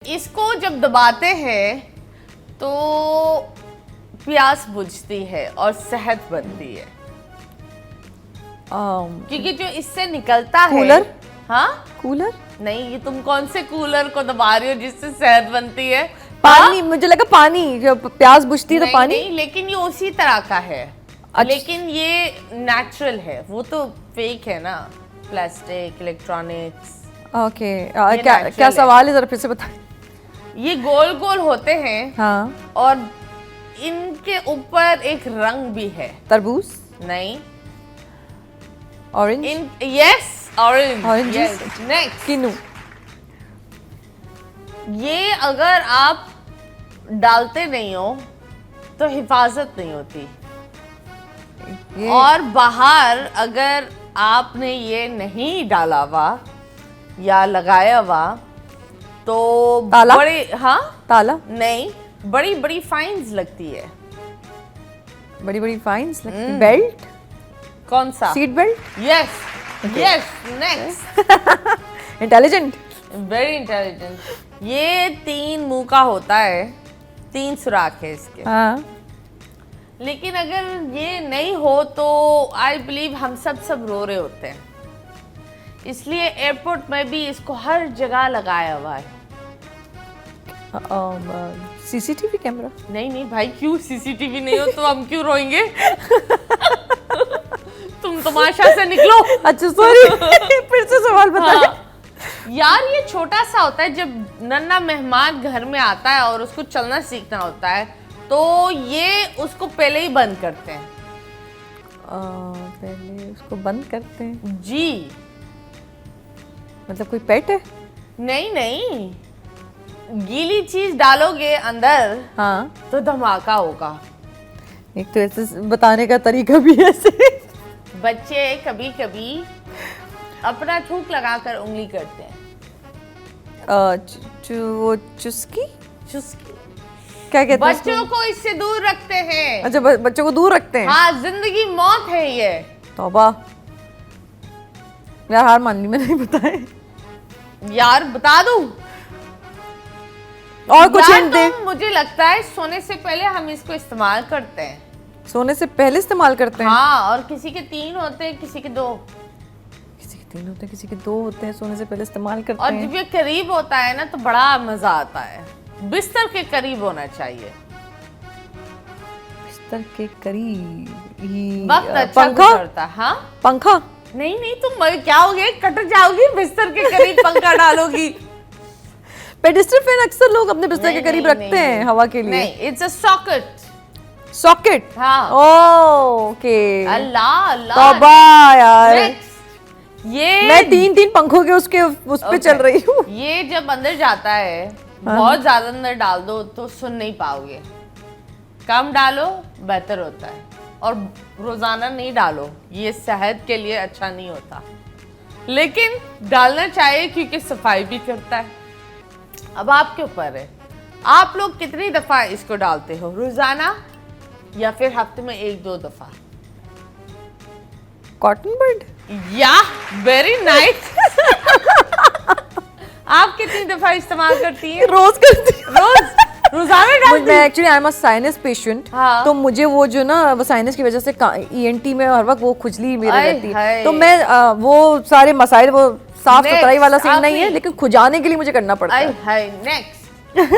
इसको जब दबाते हैं तो प्यास बुझती है और सेहत बनती है। क्योंकि जो इससे निकलता है कूलर। हाँ कूलर नहीं, ये तुम कौन से कूलर को दबा रही हो जिससे सेहत बनती है? पानी। मुझे लगा पानी, जो प्यास बुझती है तो नहीं, पानी। नहीं, लेकिन ये उसी तरह का है। अच्छा। लेकिन ये नेचुरल है, वो तो फेक है ना, प्लास्टिक, इलेक्ट्रॉनिक्स। ओके ये क्या natural क्या है। सवाल है, जरा फिर से बताएं। ये गोल गोल होते हैं हाँ, और इनके ऊपर एक रंग भी है। तरबूज, नहीं, orange, yes orange. Oranges? Yes, next. किनू। ये अगर आप डालते नहीं हो तो हिफाजत नहीं होती, ये और बाहर अगर आपने ये नहीं डाला हुआ या लगाया हुआ तो ताला? बड़ी, हाँ ताला, नहीं, बड़ी बड़ी फाइन्स लगती है। बड़ी बड़ी फाइन्स लगती। बेल्ट, कौन सा? Seat belt. Yes, yes, next. Intelligent. Very intelligent. ये 3 मुंह का होता है, 3 सुराख है इसके। हाँ, लेकिन अगर ये नहीं हो तो आई बिलीव हम सब रो रहे होते हैं। इसलिए एयरपोर्ट में भी इसको हर जगह लगाया हुआ है। CCTV camera. नहीं नहीं भाई, क्यों सीसीटीवी नहीं हो तो हम क्यों रोएंगे? तुम तमाशा से निकलो। अच्छा सॉरी, फिर से सवाल बताएं। हाँ। यार ये छोटा सा होता है, जब नन्हा मेहमान घर में आता है और उसको चलना सीखना होता है तो ये उसको पहले ही बंद करते हैं। पहले उसको बंद करते हैं। जी मतलब कोई पेट है? नहीं नहीं, गीली चीज डालोगे अंदर हाँ, तो धमाका होगा। एक तो ऐसे बताने का तरीका भी ऐसे। बच्चे कभी कभी अपना थूक लगाकर उंगली करते हैं। वो चुस्की, चुस्की। क्या कहते हैं बच्चों को इससे दूर रखते हैं। अच्छा, बच्चों को दूर रखते हैं। हाँ, जिंदगी मौत है ये। तौबा, यार हार मान ली, मैंने नहीं बताया। यार बता दूं? और कुछ यार हिंट दे। तो मुझे लगता है सोने से पहले हम इसको इस्तेमाल करते हैं। सोने से पहले इस्तेमाल करते हैं? हाँ, और किसी के 3 होते हैं, किसी के 2। किसी के 3 होते हैं, किसी के 2 होते हैं, सोने से पहले इस्तेमाल करते और हैं। जब ये करीब होता है ना तो बड़ा मजा आता है। बिस्तर के करीब होना चाहिए। बिस्तर के करीब ही। वक्त अच्छा पंखा। गुजरता। हाँ, पंखा। नहीं नहीं, तुम क्या होगे, कट जाओगी, बिस्तर के करीब पंखा डालोगी। पेडिस्टल फैन अक्सर लोग अपने बिस्तर के नहीं, करीब नहीं, रखते नहीं, हैं हवा के लिए। नहीं, इट्स अ सॉकेट। सॉकेट। हाँ। ओके। अल्लाह अल्लाह। तौबा यार, Next, ये मैं 3 पंखों के उसके उस पे चल रही हूँ। ये जब अंदर जाता है, बहुत ज्यादा अंदर डाल दो तो सुन नहीं पाओगे। कम डालो बेहतर होता है, और रोजाना नहीं डालो, ये सेहत के लिए अच्छा नहीं होता। लेकिन डालना चाहिए क्योंकि सफाई भी करता है। अब आपके ऊपर है, आप लोग कितनी दफा इसको डालते हो, रोजाना या फिर हफ्ते में 1-2 दफा? Cotton bird. या वेरी नाइस। आप कितनी दफा इस्तेमाल करती हैं? रोज करती हूँ। रोजाना डालती मैं actually I am a sinus patient. हाँ। तो मुझे वो जो ना वो साइनस की वजह से ईएनटी में हर वक्त वो खुजली मेरे आय रहती है। हाय। तो मैं वो सारे मसाइल, वो साफ Next, सुथराई वाला सीन नहीं है, आखिरी। लेकिन खुजाने के लिए मुझे करना पड़ता है। हाय नेक्स्ट।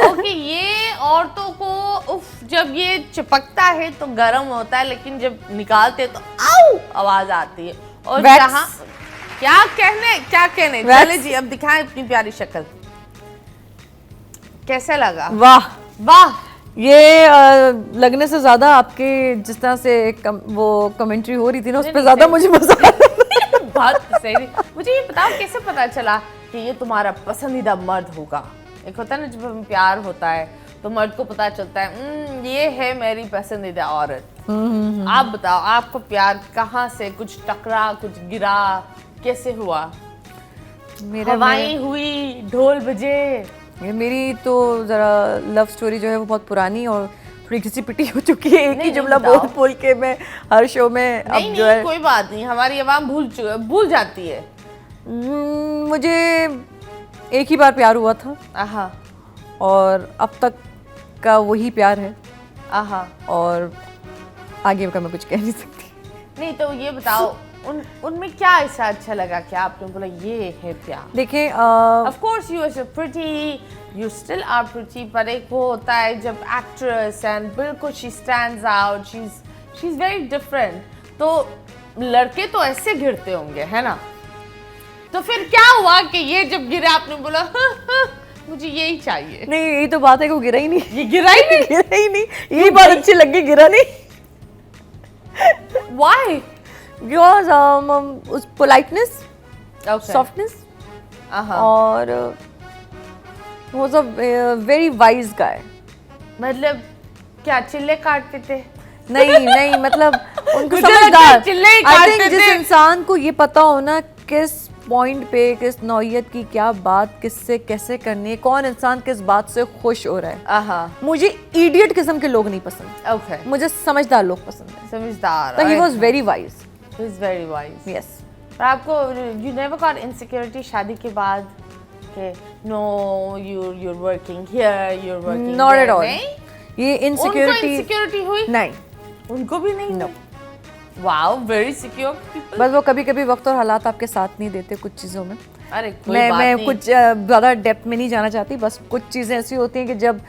ओके, ये औरतों को उफ, जब ये चिपकता है तो गर्म होता है, लेकिन जब निकालते तो आउ आवाज आती है। और Wax? जहाँ क्या कहने Wax? चले जी, अब दिखाएं अपनी प्यारी शक्ल। कैसा लगा? वाह, वाह। ये लगने से ज्यादा आपके जिस तरह से वो कमेंट्री हो रही थी ना, उस पर ज्यादा मुझे मजा आ रहा। बहुत सही। मुझे ये बताओ कैसे पता चला कि ये तुम्हारा पसंदीदा मर्द होगा? एक होता है ना, जब हमें प्यार होता है तो मर्द को पता चलता है ये है मेरी पसंदीदा औरत। आप बताओ, आपको प्यार कहाँ से, कुछ टकरा, कुछ गिरा, कैसे हुआ? हवाएं हुई, ढोल बजे? ये मेरी तो जरा लव स्टोरी जो है वो बहुत पुरानी और थोड़ी घिसी पिटी हो चुकी है। एक ही जुमला बोल के मैं हर शो में अब जो है। कोई बात नहीं, हमारी आवाम भूल जाती है। मुझे एक ही बार प्यार हुआ था। आहा। और अब तक का वही प्यार है, आहा। और आगे का मैं कुछ कह नहीं सकती। नहीं तो ये बताओ, उनमें क्या ऐसा अच्छा लगा कि आपने बोला ये है प्यार? देखिए Of course you are so pretty, you still are pretty, पर एक वो होता है जब एक्ट्रेस एंड बिल्कुल she stands out, she's very different, तो लड़के तो ऐसे गिरते होंगे, है ना? तो फिर क्या हुआ कि ये जब गिरे आपने बोला "हाँ, मुझे यही चाहिए"? नहीं, यही तो बात है कि वो गिरा ही नहीं। ये गिरा ही नहीं? गिरा ही नहीं, यही बात अच्छी लगी, गिरा नहीं। Why? Because उस politeness, Okay. softness, आहा। और was a very wise guy. मतलब क्या चिल्ले काटते थे? नहीं मतलब उनको मुझे लगता है समझदार। चिल्ले ही I काटते think जिस थे। इंसान को ये पता हो ना किस पॉइंट पे, किस नौइयत की क्या बात किससे कैसे करनी है, कौन इंसान किस बात से खुश हो रहा है। आहा। मुझे इडियट किस्म के लोग नहीं पसंद, Okay. मुझे समझदार लोग पसंद है। समझदार। तो he was very wise. He was very wise. Yes. पर आपको you never got insecurity शादी के बाद कि no you're working here, you're working Not there, at all. नहीं? ये उनको insecurity insecurity हुई? नहीं, उनको भी नहीं? No. Wow, very secure people. बस वो कभी कभी वक्त और हालात आपके साथ नहीं देते कुछ चीज़ों में। अरे कोई मैं बात मैं नहीं। कुछ ज़्यादा डेप्थ में नहीं जाना चाहती, बस कुछ चीज़ें ऐसी होती हैं कि जब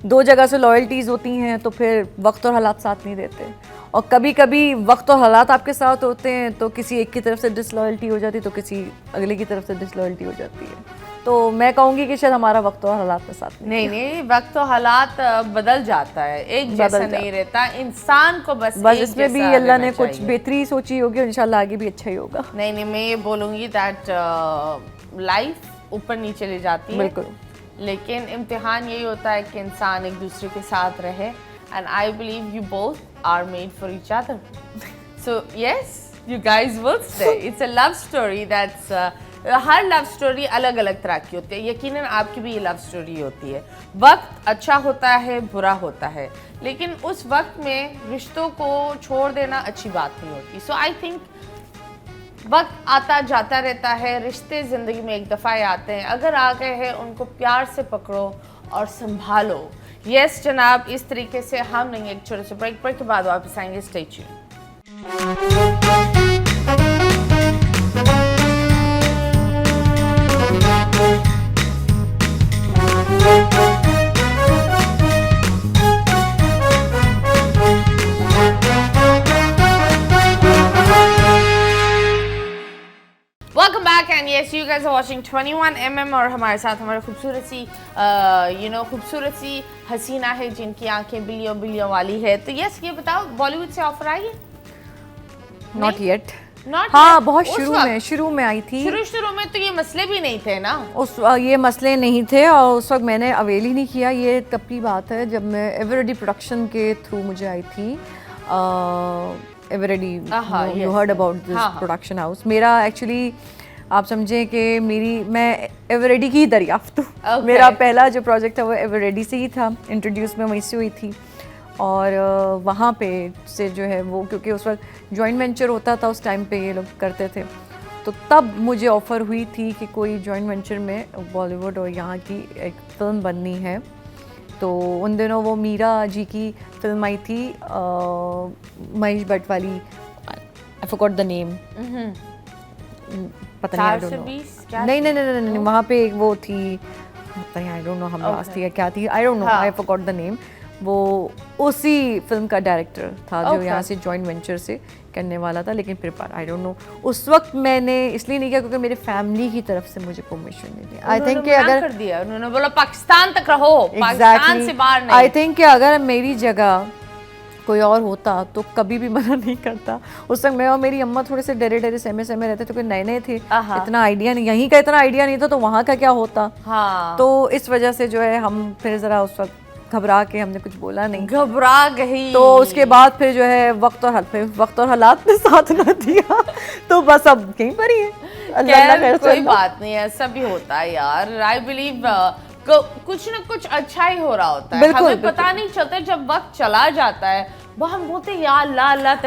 दो जगह से लॉयल्टीज़ होती हैं तो फिर वक्त और हालात साथ नहीं देते, और कभी कभी वक्त और हालात आपके साथ होते हैं तो किसी एक की तरफ से डिसलॉयल्टी हो जाती है, तो किसी अगले की तरफ से डिसलॉयल्टी हो जाती है। तो मैं कहूँगी कि शायद हमारा वक्त और हालात के साथ नहीं वक्त तो हालात बदल जाता है, एक जैसा बदल नहीं रहता, इंसान को बस एक इसमें भी जैसा अल्लाह ने रहना कुछ चाहिए। बेहतरी सोची होगी, और इंशाल्लाह आगे भी अच्छा ही होगा। नहीं मैं ये बोलूँगी दैट लाइफ ऊपर नीचे ले जाती है, बिल्कुल। लेकिन इम्तिहान यही होता है कि इंसान एक दूसरे के साथ रहे, and I believe you both are made for each other, so yes you guys will stay. It's a love story that's her love story अलग अलग तरह की होती है, यकीनन आपकी भी ये लव स्टोरी होती है। वक्त अच्छा होता है, बुरा होता है, लेकिन उस वक्त में रिश्तों को छोड़ देना अच्छी बात नहीं होती। सो आई थिंक वक्त आता जाता रहता है, रिश्ते ज़िंदगी में एक दफ़ा ही आते हैं, अगर आ गए हैं उनको प्यार से पकड़ो और संभालो। यस जनाब, इस तरीके से हम नहीं, एक छोटे से ब्रेक के बाद वापस आएंगे। Stay tuned. Welcome back and yes you guys are watching 21mm और हमारे साथ हमारे खूबसूरत सी खूबसूरत सी हसीना है जिनकी आंखें बिलियों बिलियों वाली है। तो यस ये बताओ, बॉलीवुड से ऑफर आई है? Not yet. Not हाँ yet? बहुत उस शुरू में आई थी। शुरू में तो ये मसले भी नहीं थे ना। ये मसले नहीं थे, और उस वक्त मैंने अवेल ही नहीं किया। ये तब की बात है जब मैं एवरेडी प्रोडक्शन के थ्रू मुझे आई थी। Already, you heard about this production house. मेरा एक्चुअली आप समझें कि मैं एवरेडी की ही दरियाफ्त हूँ। मेरा पहला जो प्रोजेक्ट था वो एवरेडी से ही था, इंट्रोड्यूस में वहीं से हुई थी, और वहाँ पे से जो है वो, क्योंकि उस वक्त जॉइंट वेंचर होता था उस टाइम पे ये लोग करते थे, तो तब मुझे ऑफ़र हुई थी कि कोई जॉइंट वेंचर में बॉलीवुड और यहाँ की एक फ़िल्म बननी है। तो उन दिनों वो मीरा जी की फिल्म आई थी, महेश भट्ट वाली, आई फॉरगॉट द नेम, पता नहीं, आई डोंट नो। नहीं, वहाँ पे एक वो थी, पता नहीं, आई डोंट नो, हमराज थी या क्या थी, I don't know, I forgot the name. वो उसी फिल्म का डायरेक्टर था जो यहाँ से जॉइंट वेंचर से करने वाला था, लेकिन फिर आई डोंट नो, उस वक्त मैंने इसलिए नहीं किया क्योंकि मेरे फैमिली की तरफ से मुझे परमिशन नहीं दी। आई थिंक कि अगर कर दिया उन्होंने, बोला पाकिस्तान तक रहो, पाकिस्तान से बाहर नहीं। आई थिंक कि अगर मेरी जगह कोई और होता तो कभी भी मना नहीं करता। उस वक्त मैं और मेरी अम्मा थोड़े से डरे सहमे रहते थे, क्योंकि नए थे, इतना आइडिया नहीं, यहीं का इतना आइडिया नहीं था, तो वहाँ का क्या होता। हाँ। तो इस वजह से जो है हम फिर ज़रा उस वक्त घबरा के हमने कुछ बोला नहीं, घबरा गई। तो उसके बाद फिर जो है वक्त और हालात ने साथ ना दिया, तो बस अब कहीं पर ही है। अल्लाह कोई बात नहीं है, सब भी होता है यार। आई बिलीव कुछ ना कुछ अच्छा ही हो रहा होता है, हमें पता नहीं चलता। जब वक्त चला जाता है वो हम बोलते हैं या अल्लाह अल्लाह